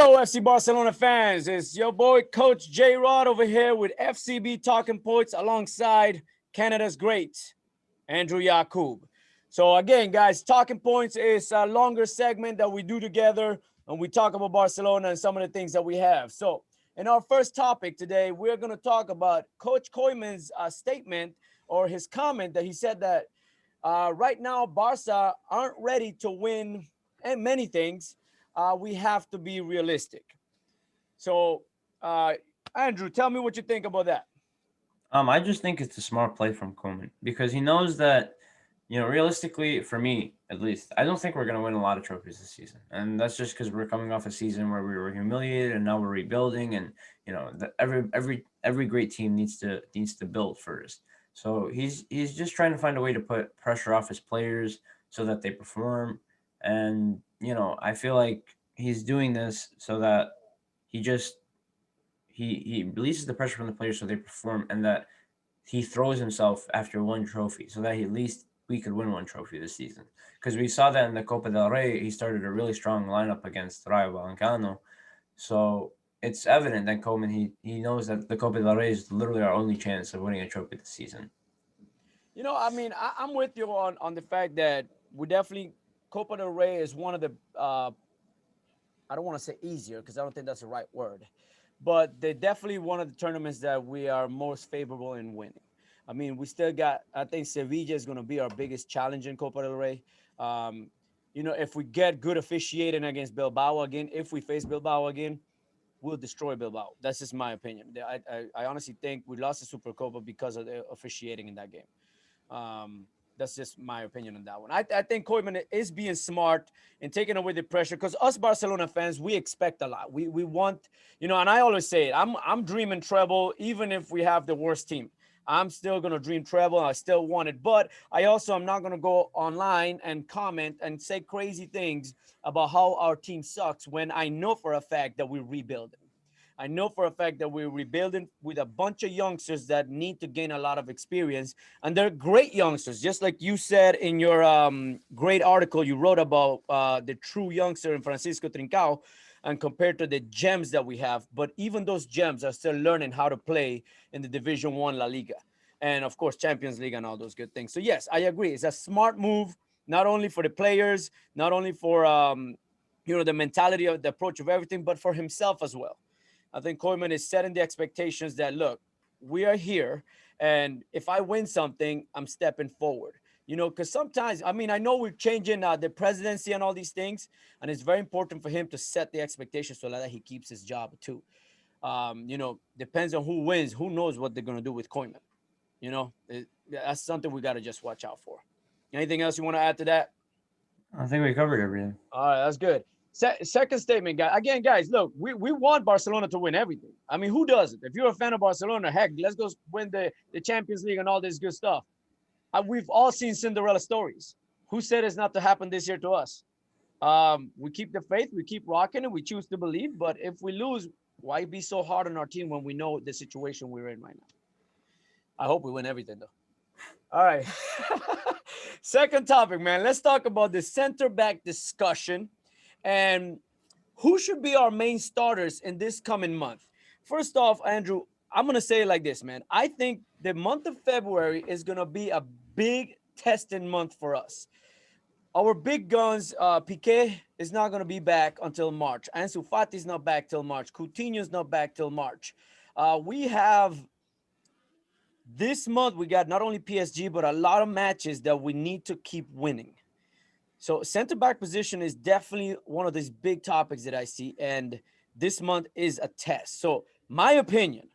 Hello, FC Barcelona fans. It's your boy, Coach Jrod, over here with FCB Talking Points alongside Canada's great Andrew Yacoub. So again, guys, Talking Points is a longer segment that we do together, and we talk about Barcelona and some of the things that we have. So in our first topic today, we're going to talk about Coach Koeman's statement or his comment that he said that right now Barca aren't ready to win and many things. We have to be realistic. So, Andrew, tell me what you think about that. I just think it's a smart play from Koeman because he knows that, realistically, for me at least, I don't think we're going to win a lot of trophies this season, and that's just because we're coming off a season where we were humiliated, and now we're rebuilding, and every great team needs to build first. So he's just trying to find a way to put pressure off his players so that they perform, and I feel like he's doing this so that he just he releases the pressure from the players so they perform, and that he throws himself after one trophy so that at least we could win one trophy this season. Because we saw that in the Copa del Rey, he started a really strong lineup against Rayo Vallecano. So it's evident that Koeman, he knows that the Copa del Rey is literally our only chance of winning a trophy this season. I'm with you on the fact that we definitely Copa del Rey is one of the I don't want to say easier because I don't think that's the right word, but they're definitely one of the tournaments that we are most favorable in winning. I mean, we still got. I think Sevilla is going to be our biggest challenge in Copa del Rey. Um, if we get good officiating against Bilbao again, if we face Bilbao again, we'll destroy Bilbao. That's just my opinion. I honestly think we lost the Super Copa because of the officiating in that game. Um, that's just my opinion on that one. I think Koeman is being smart and taking away the pressure because us Barcelona fans, we expect a lot. We want, and I always say it. I'm dreaming treble, even if we have the worst team. I'm still gonna dream treble. I still want it, but I also am not gonna go online and comment and say crazy things about how our team sucks when I know for a fact that we're rebuilding. I know for a fact that we're rebuilding with a bunch of youngsters that need to gain a lot of experience. And they're great youngsters, just like you said in your great article you wrote about the true youngster in Francisco Trincao and compared to the gems that we have. But even those gems are still learning how to play in the Division One La Liga. And of course, Champions League and all those good things. So yes, I agree. It's a smart move, not only for the players, not only for the mentality of the approach of everything, but for himself as well. I think Koeman is setting the expectations that look, we are here, and if I win something, I'm stepping forward. Because sometimes, I mean, I know we're changing the presidency and all these things, and it's very important for him to set the expectations so that he keeps his job too. Depends on who wins. Who knows what they're gonna do with Koeman? That's something we got to just watch out for. Anything else you want to add to that? I think we covered everything. All right, that's good. Second statement, guys. Again, guys, look, we want Barcelona to win everything. I mean, who doesn't? If you're a fan of Barcelona, heck, let's go win the Champions League and all this good stuff. We've all seen Cinderella stories. Who said it's not to happen this year to us? We keep the faith, we keep rocking, and we choose to believe. But if we lose, why be so hard on our team when we know the situation we're in right now? I hope we win everything, though. All right. Second topic, man. Let's talk about the center back discussion and who should be our main starters in this coming month. First off, Andrew, I'm going to say it like this, man. I think the month of February is going to be a big testing month for us. Our big guns, Piqué is not going to be back until March. Ansu Fati is not back till March. Coutinho's not back till March. We have this month, we got not only PSG, but a lot of matches that we need to keep winning. So center back position is definitely one of these big topics that I see. And this month is a test. So my opinion,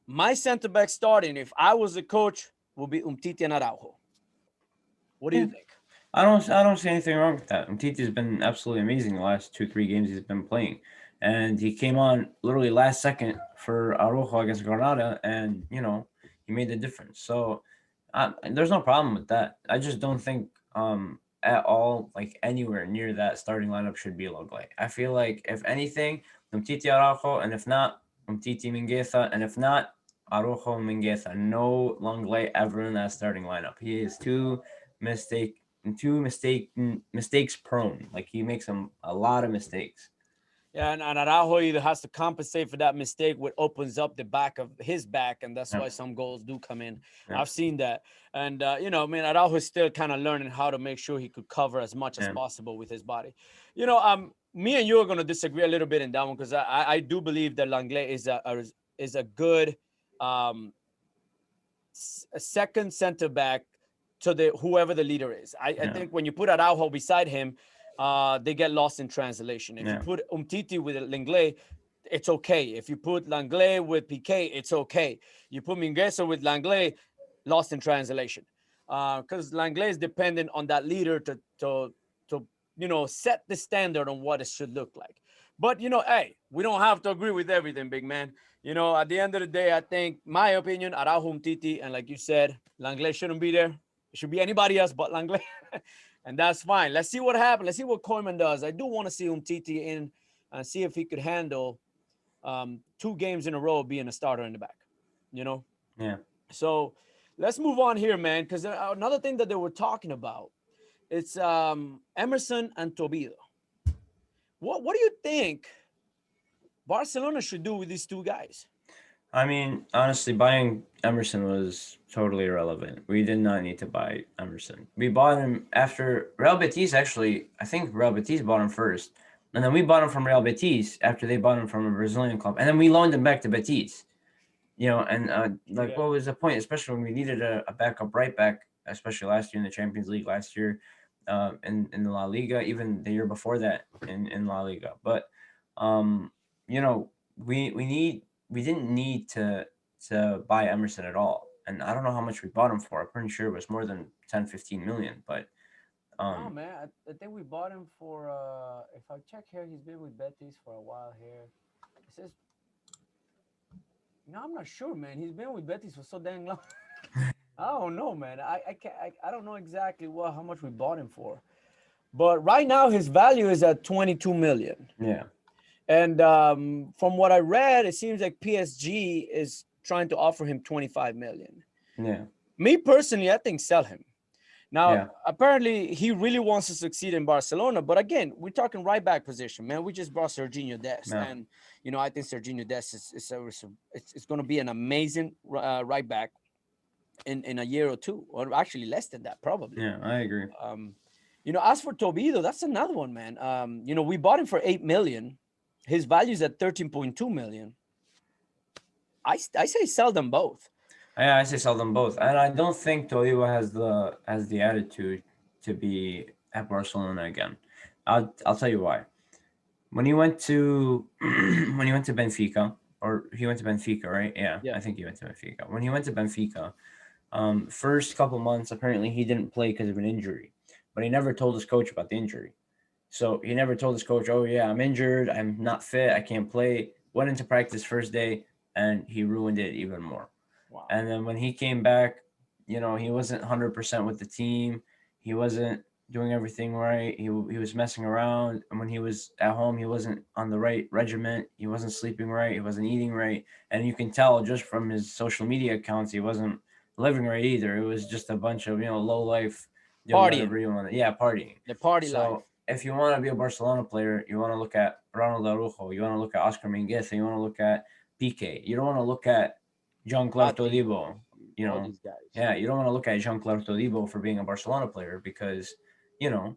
my center back starting, if I was a coach, would be Umtiti and Araujo. What do you Yeah. think? I don't see anything wrong with that. Umtiti's been absolutely amazing the last 2-3 games he's been playing, and he came on literally last second for Arojo against Granada, and he made the difference. So there's no problem with that. I just don't think at all like anywhere near that starting lineup should be Logley. I feel like if anything, Umtiti Araujo, and if not Umtiti Mingueza, and if not Arojo Mingueza, no Longley ever in that starting lineup. He is too mistakes prone. Like he makes a lot of mistakes. And Araujo either has to compensate for that mistake, which opens up the back of his back, and that's Yeah. why some goals do come in. Yeah. I've seen that, and I mean, Araujo is still kind of learning how to make sure he could cover as much as Yeah. possible with his body. Me and you are going to disagree a little bit in that one because I do believe that Langlais is a good um, a second center back to the whoever the leader is. I Yeah. think when you put Araujo beside him, they get lost in translation. If you Yeah. put Umtiti with Langlais, it's okay. If you put Langlais with Piqué, it's okay. You put Mingueza with Langlais, lost in translation. Because Langlais is dependent on that leader to set the standard on what it should look like. But hey, we don't have to agree with everything, big man. At the end of the day, I think my opinion, Araujo, Umtiti, and like you said, Langlais shouldn't be there. It should be anybody else but Langlais. And that's fine. Let's see what happens. Let's see what Koeman does. I do want to see Umtiti in and see if he could handle 2 games in a row being a starter in the back. Yeah. So let's move on here, man, because another thing that they were talking about, it's Emerson and Tobido. What do you think Barcelona should do with these 2 guys? I mean, honestly, buying Emerson was totally irrelevant. We did not need to buy Emerson. We bought him after Real Betis. Actually, I think Real Betis bought him first, and then we bought him from Real Betis after they bought him from a Brazilian club, and then we loaned him back to Betis. And Yeah. what was the point? Especially when we needed a backup right back, especially last year in the Champions League, last year, in the La Liga, even the year before that in La Liga. But, um, you know, we didn't need to buy Emerson at all, and I don't know how much we bought him for. I'm pretty sure it was more than 10-15 million. But No, um, man. I think we bought him for. If I check here, he's been with Betis for a while here. It says, no, I'm not sure, man. He's been with Betis for so dang long. I don't know, man. I can't. I don't know exactly how much we bought him for. But right now, his value is at 22 million. yeah, And from what I read, it seems like PSG is trying to offer him 25 million. yeah, Me personally, I think sell him. Now, yeah, apparently, he really wants to succeed in Barcelona. But again, we're talking right back position, man. We just brought Serginho Dest. yeah, And, I think Serginho Dest it's going to be an amazing right back in a year or two, or actually less than that, probably. yeah. I agree. Um, as for Tobido, that's another one, man. We bought him for 8 million. His value is at 13.2 million. I say sell them both. Yeah, I say sell them both, and I don't think Toivo has the attitude to be at Barcelona again. I'll tell you why. When he went to when he went to Benfica, or he went to Benfica, right? Yeah, Yeah. I think he went to Benfica. When he went to Benfica, first couple months apparently he didn't play because of an injury, but he never told his coach about the injury. So he never told his coach, "Oh yeah, I'm injured. I'm not fit. I can't play." Went into practice first day, and he ruined it even more. Wow. And then when he came back, he wasn't 100% with the team. He wasn't doing everything right. He was messing around. And when he was at home, he wasn't on the right regiment. He wasn't sleeping right. He wasn't eating right. And you can tell just from his social media accounts, he wasn't living right either. It was just a bunch of, low life, do whatever Partying. you want. Yeah, partying. The party life. So if you want to be a Barcelona player, you want to look at Ronald Araujo, you want to look at Oscar Mingueza, you want to look at Piqué. You don't want to look at Jean-Claude Fati, Todibo. all these guys. Yeah, you don't want to look at Jean-Claude Todibo for being a Barcelona player because, you know,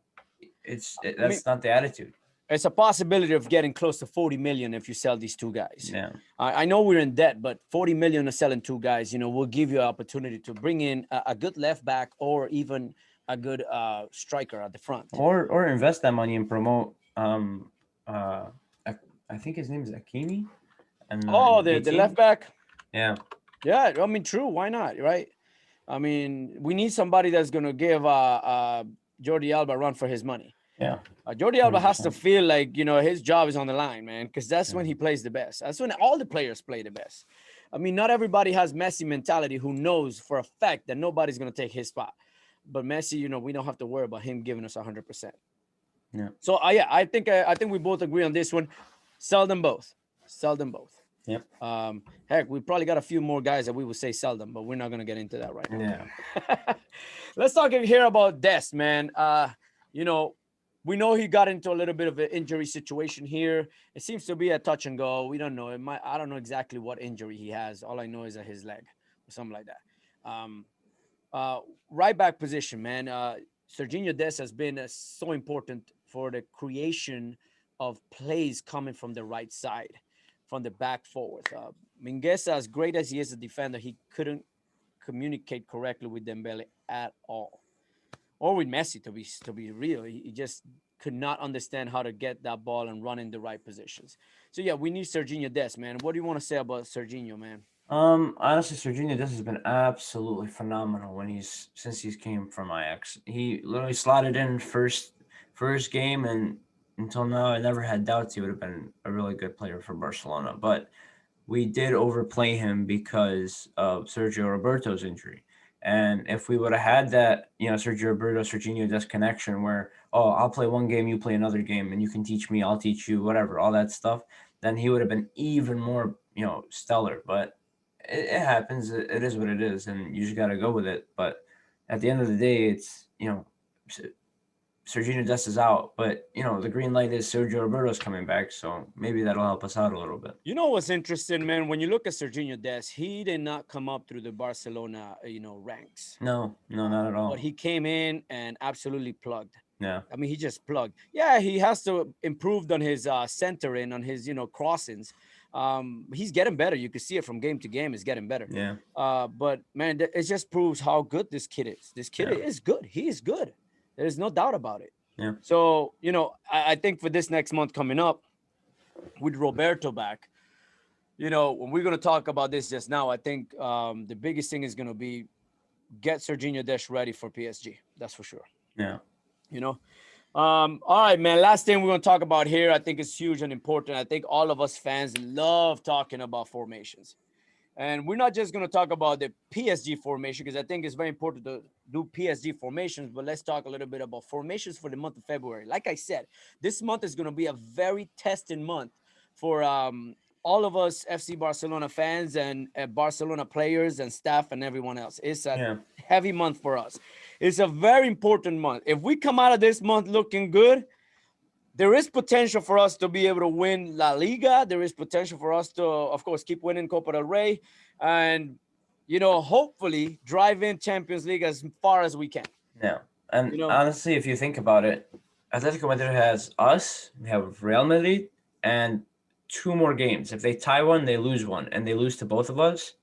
I mean, that's not the attitude. it's a possibility of getting close to 40 million if you sell these 2 guys. Yeah, I know we're in debt, but 40 million of selling 2 guys, will give you an opportunity to bring in a good left back or even a good striker at the front. or invest that money and promote. Uh, I think his name is Akimi, and The left back. Yeah, Yeah, I mean, true. Why not? Right? I mean, we need somebody that's going to give Jordi Alba a run for his money. yeah. Jordi Alba has to 100%. feel like, his job is on the line, man, because that's when he plays the best. That's when all the players play the best. I mean, not everybody has Messi mentality who knows for a fact that nobody's going to take his spot. But Messi, we don't have to worry about him giving us 100%. Yeah. So, I think we both agree on this one. Sell them both. Sell them both. Yep. Heck, we probably got a few more guys that we would say sell them, but we're not going to get into that right now. Yeah. Let's talk here about Dest, man. We know he got into a little bit of an injury situation here. It seems to be a touch and go. We don't know. I don't know exactly what injury he has. All I know is that his leg or something like that. Uh, right back position, man. Serginho Dest has been so important for the creation of plays coming from the right side, from the back forward. Mingueza, as great as he is a defender, he couldn't communicate correctly with Dembele at all, or with Messi. To be real, he just could not understand how to get that ball and run in the right positions. So yeah, we need Serginho Dest, man. What do you want to say about Serginho, man? Honestly, Serginho, this has been absolutely phenomenal when since he's came from Ajax. He literally slotted in first game, and until now, I never had doubts he would have been a really good player for Barcelona. But we did overplay him because of Sergio Roberto's injury. And if we would have had that, Sergio Roberto, Serginho disconnection where, oh, I'll play one game, you play another game, and you can teach me, I'll teach you, whatever, all that stuff, then he would have been even more, stellar. But it happens. It is what it is, and you just got to go with it. But at the end of the day, it's, Serginho Dest is out, but the green light is Sergio Roberto's coming back, so maybe that'll help us out a little bit. You know what's interesting, man? When you look at Serginho Dest, he did not come up through the Barcelona, ranks. No, not at all. But he came in and absolutely plugged. Yeah. I mean, he just plugged. Yeah, he has to improve on his centering, on his crossings. He's getting better. You can see it from game to game. He's getting better. Yeah. But man, it just proves how good this kid is. This kid is good. He is good. There's no doubt about it. Yeah. So I think for this next month coming up, with Roberto back, when we're gonna talk about this just now, I think the biggest thing is gonna be get Serginho Dest ready for PSG. That's for sure. Yeah. All right, man. Last thing we're going to talk about here, I think it's huge and important. I think all of us fans love talking about formations. And we're not just going to talk about the PSG formation, because I think it's very important to do PSG formations, but let's talk a little bit about formations for the month of February. Like I said, this month is going to be a very testing month for all of us FC Barcelona fans and Barcelona players and staff and everyone else. It's a heavy month for us. It's a very important month. If we come out of this month looking good, there is potential for us to be able to win La Liga. There is potential for us to, of course, keep winning Copa del Rey and, hopefully drive in Champions League as far as we can. Yeah. And honestly, if you think about it, Atletico Madrid has us, we have Real Madrid, and 2 more games. If they tie one, they lose one, and they lose to both of us,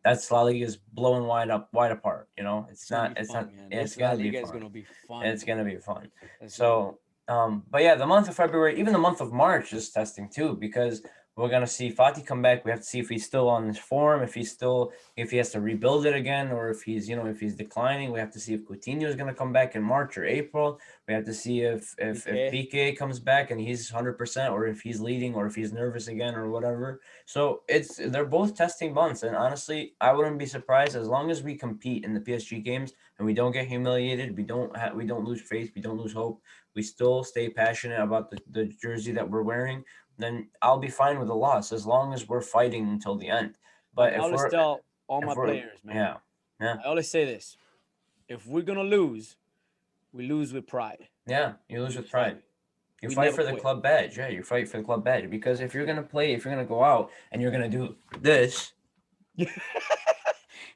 that's La Liga is blowing wide apart. It's not. It's gonna be fun. It's gonna be fun. It's gonna be fun. So, but yeah, the month of February, even the month of March is testing too, because we're gonna see Fati come back. We have to see if he's still on his form, if he has to rebuild it again, or if he's declining. We have to see if Coutinho is gonna come back in March or April. We have to see if Piqué comes back and he's 100%, or if he's leading, or if he's nervous again, or whatever. So they're both testing months, and honestly, I wouldn't be surprised as long as we compete in the PSG games and we don't get humiliated. We don't lose faith. We don't lose hope. We still stay passionate about the jersey that we're wearing. Then I'll be fine with the loss as long as we're fighting until the end. But I always tell all my players, man. Yeah. I always say this: if we're gonna lose, we lose with pride. Yeah, you lose with pride. You fight for the club badge. Yeah, you fight for the club badge, because if you're gonna go out and you're gonna do this,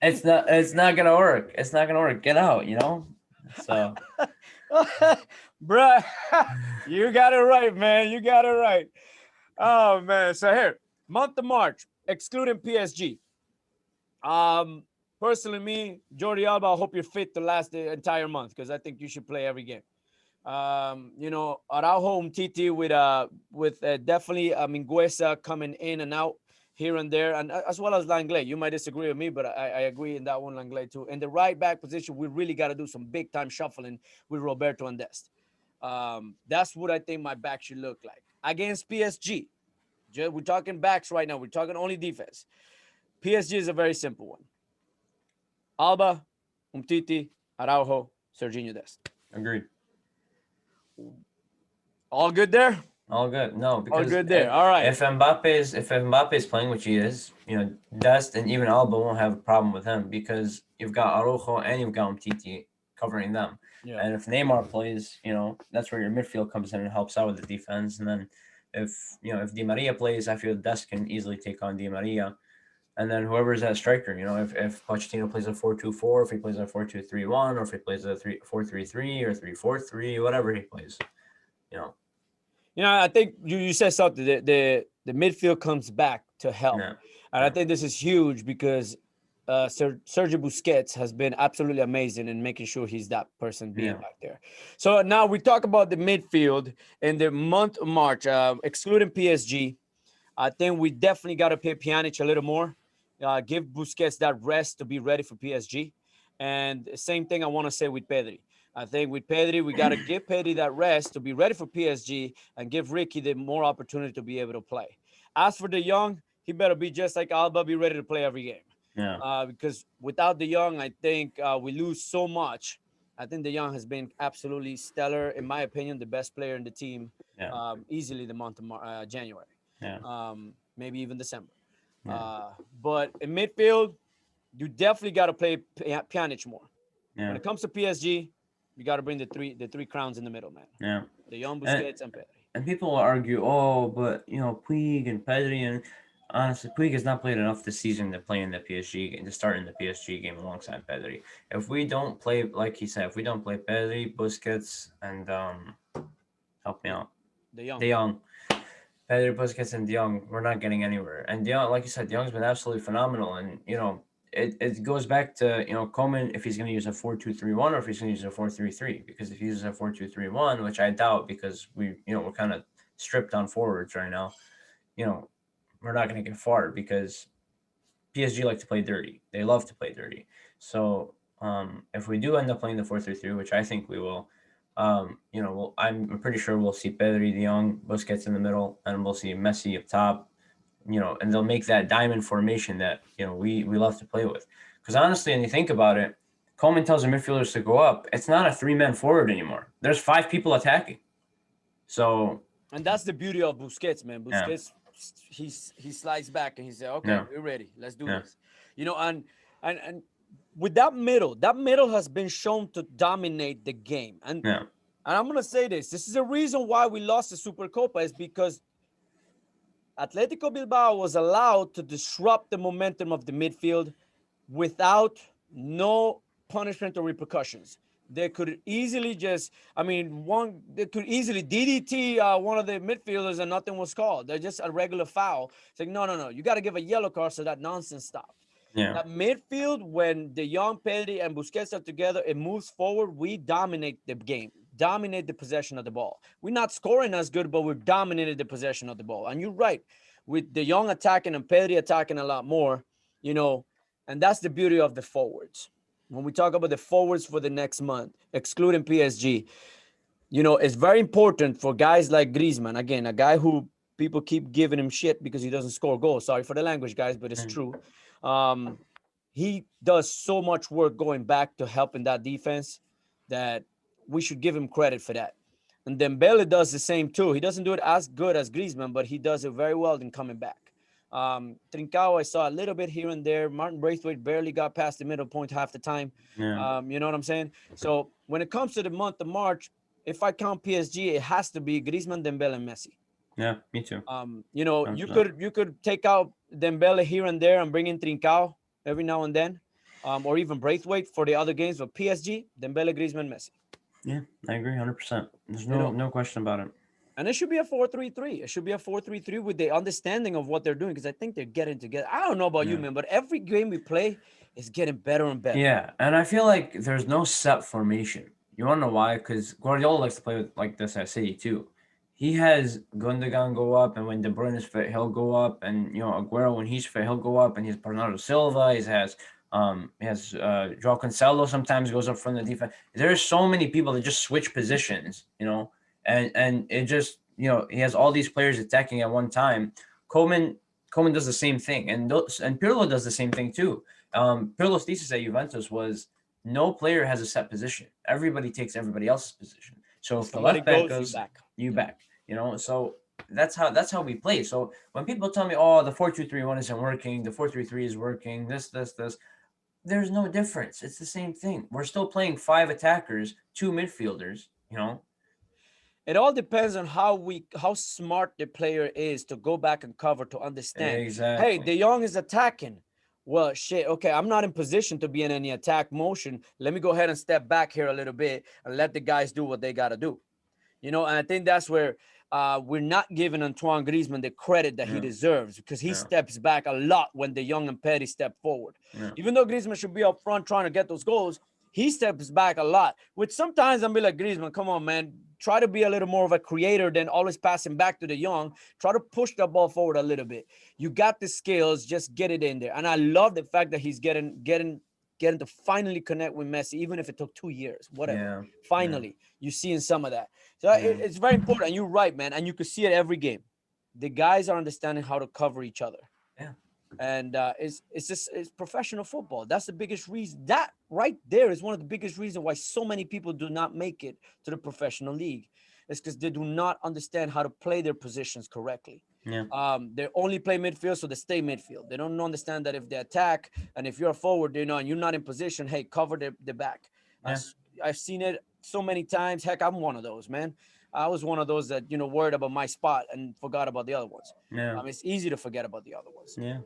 it's not gonna work. It's not gonna work. Get out, So, bruh, you got it right, man. You got it right. Oh man. So here, month of March, excluding PSG. Personally, me, Jordi Alba, I hope you're fit to last the entire month, because I think you should play every game. Araujo Umtiti with definitely Mingueza coming in and out here and there, and as well as Langley. You might disagree with me, but I agree in that one, Langley too. In the right back position, we really got to do some big time shuffling with Roberto and Dest. That's what I think my back should look like against PSG. We're talking backs right now. We're talking only defense. PSG is a very simple one: Alba, Umtiti, Araujo, Serginho Dest. Agreed. All good there? All good. No, because all good there. All right. If Mbappe is playing, which he is, Dest and even Alba won't have a problem with him, because you've got Araujo and you've got Umtiti covering them. Yeah. And if Neymar plays, that's where your midfield comes in and helps out with the defense. And then if Di Maria plays, I feel Dest can easily take on Di Maria. And then whoever's that striker, if Pochettino plays a 4-2-4, if he plays a 4-2-3-1, or if he plays a 4-3-3 or 3-4-3, whatever he plays, you know. I think you said something. The midfield comes back to help, Yeah. and I think this is huge because Sergio Busquets has been absolutely amazing in making sure he's that person being back there. So now we talk about the midfield in the month of March, excluding PSG. I think we definitely got to pay Pjanic a little more. Give Busquets that rest to be ready for PSG. And same thing I want to say with Pedri. I think with Pedri, we got to give Pedri that rest to be ready for PSG and give Ricky the more opportunity to be able to play. As for the young, he better be just like Alba, be ready to play every game. Yeah. Because without the young, I think we lose so much. I think the young has been absolutely stellar, in my opinion, the best player in the team, easily the month of January. Yeah. Maybe even December. Yeah. But in midfield, you definitely got to play Pjanic more. When Yeah. it comes to PSG, you got to bring the three crowns in the middle, man. Yeah. The young Busquets and Pedri. And people will argue, oh, but Puig and Pedri, and honestly, Puig has not played enough this season to play in the PSG game, to start in the PSG game alongside Pedri. If we don't play, like he said, if we don't play Pedri, Busquets, and help me out, De Jong. De Jong, Pedri, Busquets, and De Jong, we're not getting anywhere. And De Jong, like you said, De Jong's been absolutely phenomenal, and it goes back to Koeman, if he's going to use a 4-2-3-1 or if he's going to use a 4-3-3, because if he uses a 4-2-3-1, which I doubt because we're kind of stripped on forwards right now, we're not going to get far because PSG like to play dirty. They love to play dirty. So if we do end up playing the 4-3-3, which I think we will, I'm pretty sure we'll see Pedri, De Jong, Busquets in the middle, and we'll see Messi up top, and they'll make that diamond formation that, we love to play with. Because honestly, when you think about it, Koeman tells the midfielders to go up. It's not a 3-man forward anymore. There's 5 people attacking. So. And that's the beauty of Busquets, man. Busquets, he slides back and he said, okay, we're ready. Let's do this. And with that middle has been shown to dominate the game. And I'm going to say this. This is the reason why we lost the Supercopa, is because Atletico Bilbao was allowed to disrupt the momentum of the midfield without no punishment or repercussions. They could easily they could easily DDT one of the midfielders and nothing was called. They're just a regular foul. It's like, no. You got to give a yellow card so that nonsense stopped. Yeah. That midfield, when the young Pedri and Busquets are together, it moves forward. We dominate the game, dominate the possession of the ball. We're not scoring as good, but we're dominated the possession of the ball. And you're right, with the young attacking and Pedri attacking a lot more, and that's the beauty of the forwards. When we talk about the forwards for the next month, excluding PSG, it's very important for guys like Griezmann, again, a guy who people keep giving him shit because he doesn't score goals. Sorry for the language, guys, but it's true. He does so much work going back to helping that defense that we should give him credit for that. And Dembele does the same too. He doesn't do it as good as Griezmann, but he does it very well in coming back. Trincao, I saw a little bit here and there. Martin Braithwaite barely got past the middle point half the time. Yeah. You know what I'm saying? So when it comes to the month of March, if I count PSG, it has to be Griezmann, Dembele, and Messi. Yeah, me too. You could take out Dembele here and there and bring in Trincao every now and then, or even Braithwaite for the other games. But PSG, Dembele, Griezmann, Messi. Yeah, I agree 100%. There's no question about it. And it should be a 4-3-3. It should be a 4-3-3 with the understanding of what they're doing, because I think they're getting together. I don't know about you, man, but every game we play is getting better and better. Yeah, and I feel like there's no set formation. You want to know why? Because Guardiola likes to play like this at City too. He has Gundogan go up, and when De Bruyne is fit, he'll go up, and Aguero, when he's fit, he'll go up, and he's Bernardo Silva. He has Joao Cancelo sometimes goes up from the defense. There's so many people that just switch positions, and it just he has all these players attacking at one time. Koeman does the same thing, and Pirlo does the same thing too. Pirlo's thesis at Juventus was no player has a set position. Everybody takes everybody else's position. So if the left back goes, you back. So that's how we play. So when people tell me, oh, the 4-2-3-1 isn't working, the 4-3-3 is working, this, there's no difference. It's the same thing. We're still playing five attackers, two midfielders. You know. It all depends on how smart the player is to go back and cover to understand. Hey, Exactly. De Jong is attacking. Well, shit. Okay, I'm not in position to be in any attack motion. Let me go ahead and step back here a little bit and let the guys do what they got to do. And I think that's where we're not giving Antoine Griezmann the credit that he No. deserves, because he No. steps back a lot when De Jong and Petty step forward. No. Even though Griezmann should be up front trying to get those goals, he steps back a lot, which sometimes I'm be like, Griezmann, come on, man. Try to be a little more of a creator than always passing back to De Jong. Try to push the ball forward a little bit. You got the skills, just get it in there. And I love the fact that he's getting to finally connect with Messi, even if it took 2 years, whatever. Yeah. Finally, you're seeing some of that. So it's very important. And you're right, man. And you can see it every game. The guys are understanding how to cover each other. Yeah. And it's professional football. That's the biggest reason. That right there is one of the biggest reasons why so many people do not make it to the professional league. It's because they do not understand how to play their positions correctly. Yeah. They only play midfield, so they stay midfield. They don't understand that if they attack and if you're a forward, and you're not in position, hey, cover the back. Yeah. I've seen it so many times. Heck, I'm one of those, man. I was one of those that worried about my spot and forgot about the other ones. Yeah. It's easy to forget about the other ones. Yeah.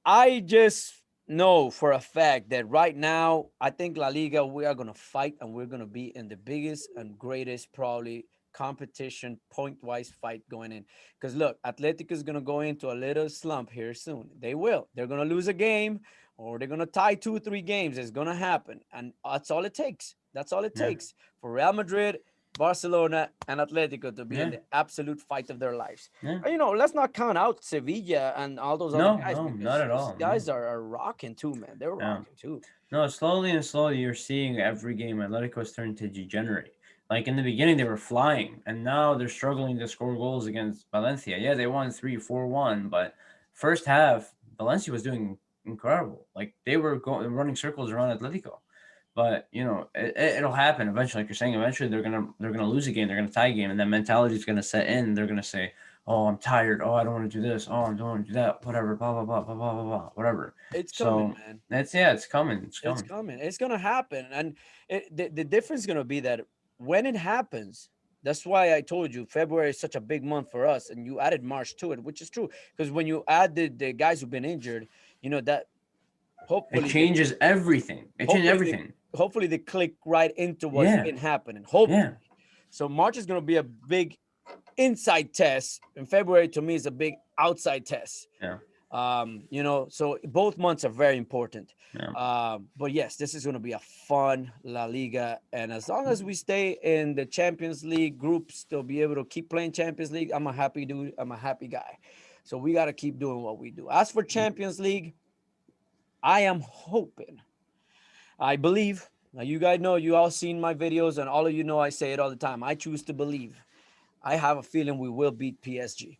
I just know for a fact that right now, I think La Liga, we are going to fight, and we're going to be in the biggest and greatest probably competition point-wise fight going in. Because look, Atletico is going to go into a little slump here soon. They will. They're going to lose a game, or they're going to tie 2-3 games. It's going to happen. And that's all it takes. That's all it takes for Real Madrid, Barcelona, and Atletico to be in the absolute fight of their lives. Yeah. Let's not count out Sevilla and all those other guys. No, Because not at those all. guys are rocking too, man. They're rocking too. No, slowly and slowly, you're seeing every game Atletico's turning to degenerate. Like in the beginning, they were flying, and now they're struggling to score goals against Valencia. Yeah, they won 3-4-1, but first half, Valencia was doing incredible. Like they were running circles around Atletico. But it'll happen eventually. Like you're saying, eventually they're gonna lose a game, they're gonna tie a game, and that mentality is gonna set in. They're gonna say, "Oh, I'm tired. Oh, I don't want to do this. Oh, I don't want to do that. Whatever. Blah blah blah blah blah blah blah. Whatever." It's coming, So man. it's coming. It's It's coming. coming. It's gonna happen, and the difference is gonna be that when it happens. That's why I told you February is such a big month for us, and you added March to it, which is true. Because when you add the guys who've been injured, that It hopefully changes everything. It changes everything. hopefully they click right into what's Yeah. been happening. Hopefully. Yeah. So March is going to be a big inside test, and February to me is a big outside test. Yeah. So both months are very important. Yeah. But yes, this is going to be a fun La Liga, and as long as we stay in the Champions League groups, to be able to keep playing Champions League, I'm a happy dude. I'm a happy guy. So we got to keep doing what we do. As for Champions League, I am hoping, I believe. Now, you guys know, you all seen my videos, and all of you know I say it all the time. I choose to believe. I have a feeling we will beat PSG.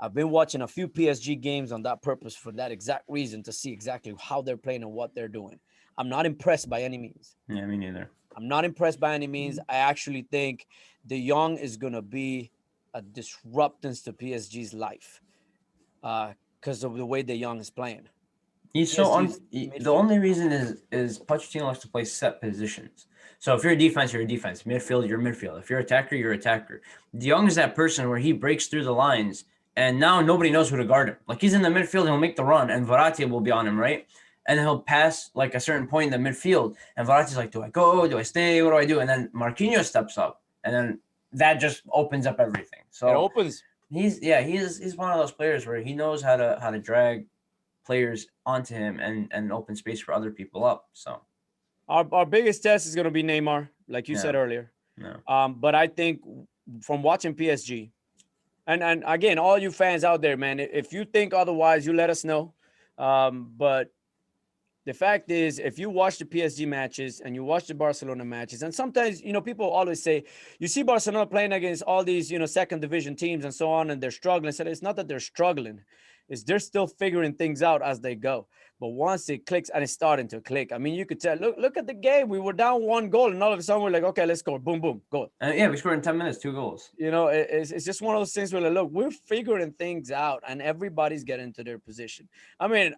I've been watching a few PSG games on that purpose, for that exact reason, to see exactly how they're playing and what they're doing. I'm not impressed by any means. Yeah, me neither. I'm not impressed by any means. I actually think De Jong is going to be a disruptance to PSG's life because of the way De Jong is playing. He's the only reason is Pochettino likes to play set positions. So if you're a defense, you're a defense. Midfield, you're midfield. If you're attacker, you're attacker. De Jong is that person where he breaks through the lines, and now nobody knows who to guard him. Like he's in the midfield, he'll make the run, and Verratti will be on him, right? And he'll pass like a certain point in the midfield, and Verratti's like, "Do I go? Do I stay? What do I do?" And then Marquinhos steps up, and then that just opens up everything. So it opens. He's one of those players where he knows how to drag players onto him and open space for other people up. So our biggest test is going to be Neymar, like you said earlier. No. But I think from watching PSG, and again, all you fans out there, man, if you think otherwise, you let us know. But the fact is, if you watch the PSG matches and you watch the Barcelona matches, and sometimes, people always say, you see Barcelona playing against all these, second division teams and so on, and they're struggling. So it's not that they're struggling. is they're still figuring things out as they go. But once it clicks, and it's starting to click, I mean, you could tell. Look at the game. We were down 1 goal, and all of a sudden we're like, okay, let's go. Boom, boom, goal. Yeah, we scored in 10 minutes, 2 goals. It's just one of those things where, like, look, we're figuring things out, and everybody's getting into their position. I mean,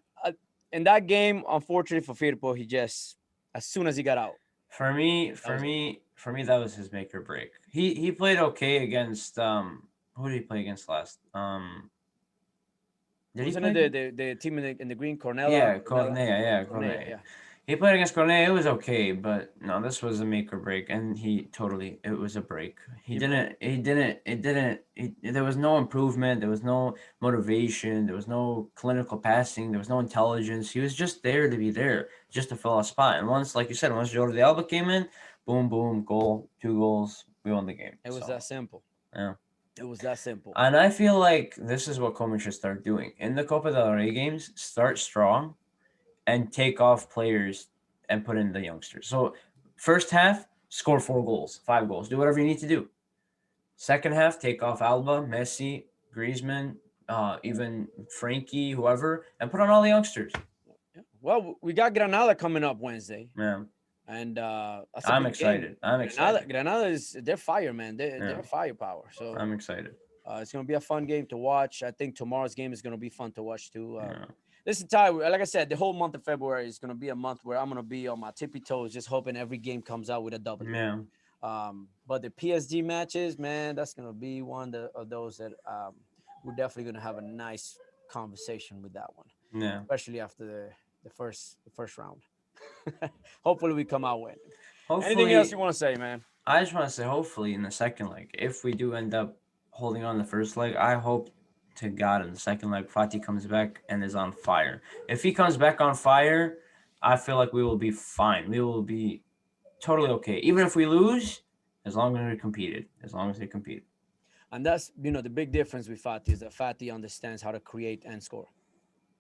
in that game, unfortunately for Firpo, he just, as soon as he got out, For me, that for was it. me, for me, that was his make or break. He played okay against who did he play against last? Did he Wasn't it play? the team in the green, Yeah, Cornella, Cornea. Yeah, Cornella, Cornea. yeah. He played against Cornea. It was okay, but no, this was a make or break, and it was a break. He He broke. didn't. He didn't. It didn't. There was no improvement. There was no motivation. There was no clinical passing. There was no intelligence. He was just there to be there, just to fill a spot. And once, like you said, once Jrod Out came in, boom, boom, goal, 2 goals, we won the game. It was So that simple. yeah. It was that simple. And I feel like this is what Koeman should start doing in the Copa del Rey games. Start strong and take off players and put in the youngsters. So first half, score 4 goals, 5 goals, do whatever you need to do. Second half, take off Alba, Messi, Griezmann, even Frankie, whoever, and put on all the youngsters. Yeah. Well, we got Granada coming up Wednesday, Yeah, and that's a I'm big game. excited. I'm excited. Granada is they're fire, man. Yeah, They're firepower. So I'm excited. it's gonna be a fun game to watch. I think tomorrow's game is gonna be fun to watch too. Yeah, Listen, Ty, like I said, the whole month of February is gonna be a month where I'm gonna be on my tippy toes, just hoping every game comes out with a W. yeah, But the PSG matches, man, that's gonna be one of those that we're definitely gonna have a nice conversation with that one, yeah. especially after the first round. Hopefully, we come out winning. Anything else Hopefully, you want to say, man? I just want to say, hopefully, in the second leg, if we do end up holding on the first leg, I hope to God in the second leg, Fatih comes back and is on fire. If he comes back on fire, I feel like we will be fine. We will be totally okay. Even if we lose, as long as we competed, as long as they competed. And that's the big difference with Fatih is that Fatih understands how to create and score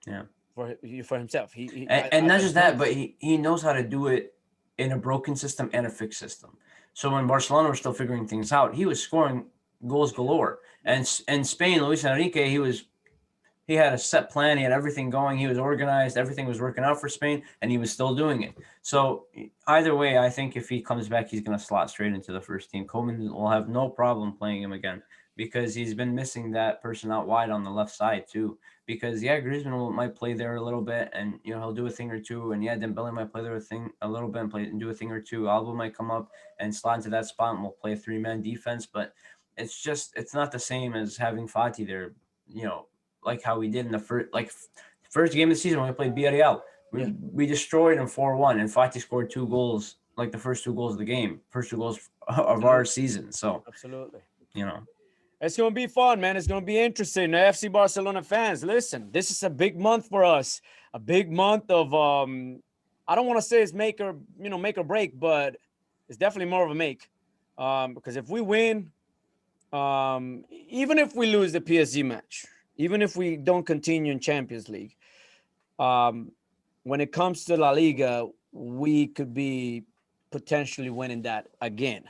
Yeah. for himself. And not As a just that, but journalist. he knows how to do it in a broken system and a fixed system. So when Barcelona were still figuring things out, he was scoring goals galore. And in Spain, Luis Enrique, he had a set plan. He had everything going. He was organized. Everything was working out for Spain, and he was still doing it. So either way, I think if he comes back, he's going to slot straight into the first team. Koeman will have no problem playing him again because he's been missing that person out wide on the left side too. Because Griezmann might play there a little bit, and he'll do a thing or two. And Dembele might play there a little bit and do a thing or two. Alba might come up and slide into that spot, and we'll play 3-man defense. But it's not the same as having Fatih there. Like how we did in the first game of the season when we played Villarreal. We destroyed them 4-1, and Fatih scored 2 goals, like the first 2 goals of the game, first 2 goals of our season. So Absolutely. you know, It's going to be fun, man. It's going to be interesting. FC Barcelona fans, listen, this is a big month for us. A big month of I don't want to say it's make or break, but it's definitely more of a make. Because if we win, even if we lose the PSG match, even if we don't continue in Champions League, when it comes to La Liga, we could be potentially winning that again.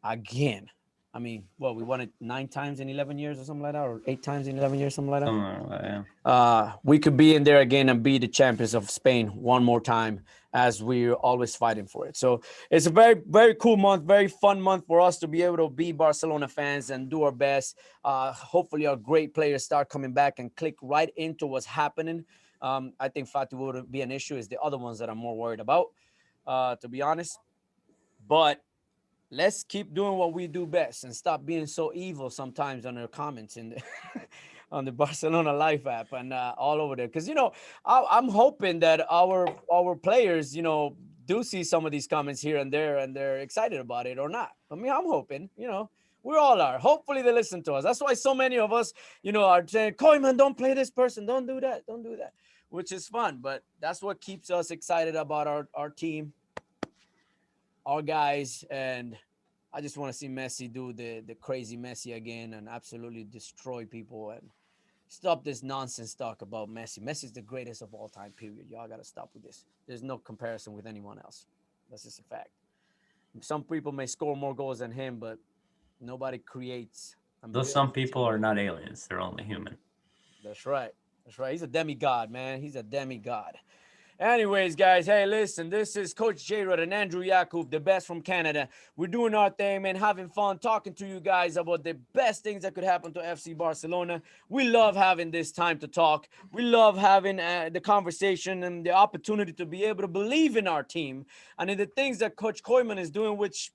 Again. I mean, we won it 9 times in 11 years or something like that, or 8 times in 11 years, something like that. something like that, yeah. We could be in there again and be the champions of Spain one more time, as we're always fighting for it. So it's a very, very cool month, very fun month for us to be able to be Barcelona fans and do our best. Hopefully our great players start coming back and click right into what's happening. I think Fatih would be an issue. Is the other ones that I'm more worried about, to be honest. But let's keep doing what we do best and stop being so evil sometimes on our comments in the, on the Barcelona Life app and all over there. Because I'm hoping that our players do see some of these comments here and there, and they're excited about it or not. I mean, I'm hoping. We all are. Hopefully they listen to us. That's why so many of us are saying, Koeman, don't play this person, don't do that, which is fun. But that's what keeps us excited about our team, our guys. And I just want to see Messi do the crazy Messi again and absolutely destroy people and stop this nonsense talk about Messi. Messi's the greatest of all time, period. Y'all got to stop with this. There's no comparison with anyone else. That's just a fact. Some people may score more goals than him, but nobody creates and Those builds some the people team are like not aliens; they're only human. that's right. That's right. He's a demigod, man. He's a demigod. Anyways, guys, hey, listen, this is Coach Jrod and Andrew Yacoub, the best from Canada. We're doing our thing, man, having fun, talking to you guys about the best things that could happen to FC Barcelona. We love having this time to talk. We love having the conversation and the opportunity to be able to believe in our team and in the things that Coach Koeman is doing, which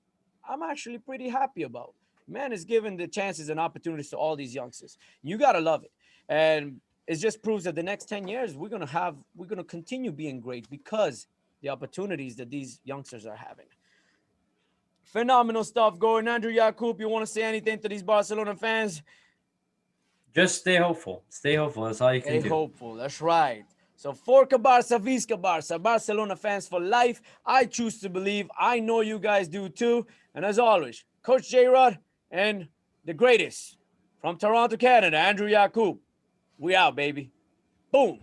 I'm actually pretty happy about. Man is giving the chances and opportunities to all these youngsters. You got to love it. And it just proves that the next 10 years we're gonna continue being great because the opportunities that these youngsters are having. Phenomenal stuff going. Andrew Yacoub, you want to say anything to these Barcelona fans? Just stay hopeful. Stay hopeful. That's all you can Stay do. hopeful. That's right. So Forca Barca, Visca Barca, Barcelona fans for life. I choose to believe. I know you guys do too. And as always, Coach J Rod and the greatest from Toronto, Canada, Andrew Yacoub. We out, baby. Boom.